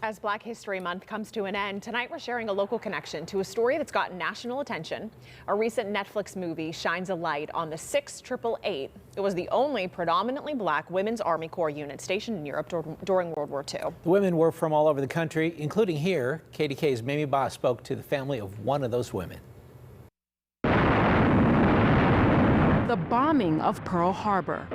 As Black History Month comes to an end, tonight we're sharing a local connection to a story that's gotten national attention. A recent Netflix movie shines a light on the 6888. It was the only predominantly Black Women's Army Corps unit stationed in Europe during World War II. The women were from all over the country, including here. KDKA's Mamie spoke to the family of one of those women. The bombing of Pearl Harbor.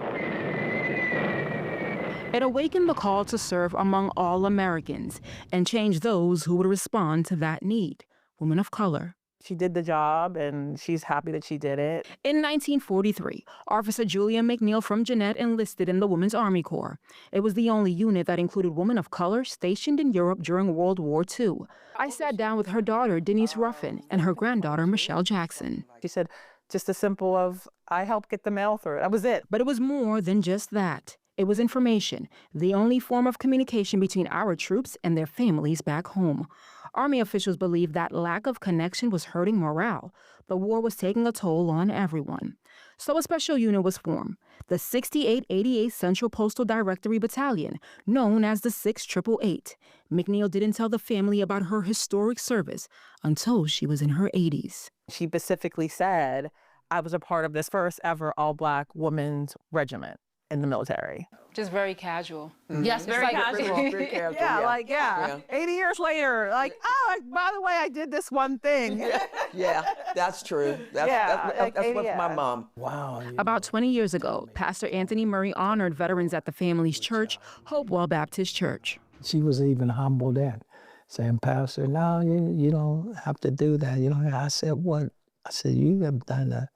It awakened the call to serve among all Americans and change those who would respond to that need, women of color. She did the job, and she's happy that she did it. In 1943, Officer Julia McNeil from Jeannette enlisted in the Women's Army Corps. It was the only unit that included women of color stationed in Europe during World War II. I sat down with her daughter, Denise Ruffin, and her granddaughter, Michelle Jackson. She said, just a simple of, I helped get the mail through. That was it. But it was more than just that. It was information, the only form of communication between our troops and their families back home. Army officials believed that lack of connection was hurting morale. The war was taking a toll on everyone. So a special unit was formed, the 6888 Central Postal Directory Battalion, known as the 6888. McNeil didn't tell the family about her historic service until she was in her 80s. She specifically said, I was a part of this first ever all-Black women's regiment in the military. Just very casual. Mm-hmm. Yes, very casual. Very casual. Yeah. 80 years later, by the way, I did this one thing. Yeah, that's true. That's what's my mom. Wow. About 20 years ago, Pastor Anthony Murray honored veterans at the family's church, Hopewell Baptist Church. She was even humbled at saying, Pastor, no, you don't have to do that. You know, I said, what? I said, you have done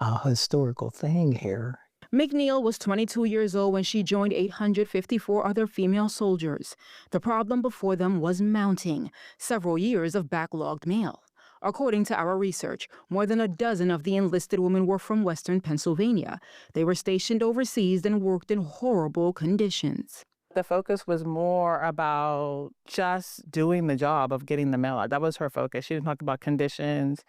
a historical thing here. McNeil was 22 years old when she joined 854 other female soldiers. The problem before them was mounting, several years of backlogged mail. According to our research, more than a dozen of the enlisted women were from Western Pennsylvania. They were stationed overseas and worked in horrible conditions. The focus was more about just doing the job of getting the mail out. That was her focus. She didn't talk about conditions.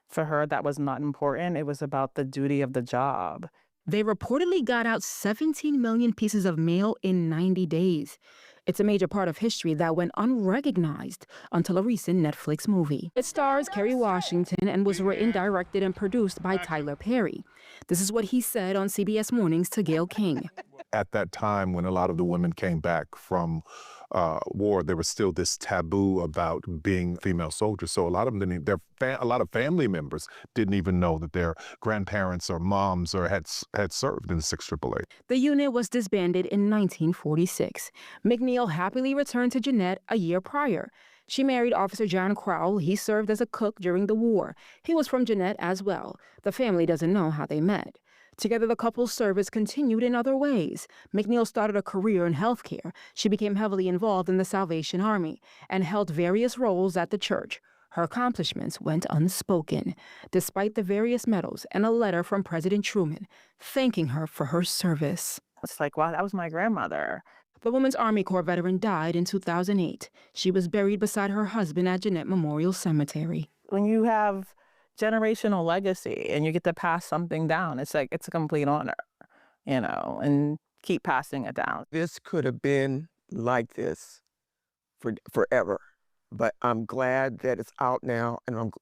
For her, that was not important. It was about the duty of the job. They reportedly got out 17 million pieces of mail in 90 days. It's a major part of history that went unrecognized until a recent Netflix movie. It stars Kerry Washington and was written, directed, and produced by Tyler Perry. This is what he said on CBS Mornings to Gayle King. At that time, when a lot of the women came back from war, there was still this taboo about being female soldiers. So a lot of them, a lot of family members didn't even know that their grandparents or moms or had served in the 6888. The unit was disbanded in 1946. McNeil happily returned to Jeannette a year prior. She married Officer John Crowell. He served as a cook during the war. He was from Jeannette as well. The family doesn't know how they met. Together, the couple's service continued in other ways. McNeil started a career in healthcare. She became heavily involved in the Salvation Army and held various roles at the church. Her accomplishments went unspoken, despite the various medals and a letter from President Truman thanking her for her service. It's like, wow, that was my grandmother. The Women's Army Corps veteran died in 2008. She was buried beside her husband at Jeannette Memorial Cemetery. When you have generational legacy and you get to pass something down, it's like, it's a complete honor, and keep passing it down. This could have been like this forever, but I'm glad that it's out now, and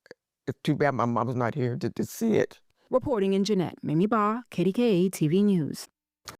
it's too bad my mom's not here to see it. Reporting in Jeannette, Mamie, KDKA-TV News.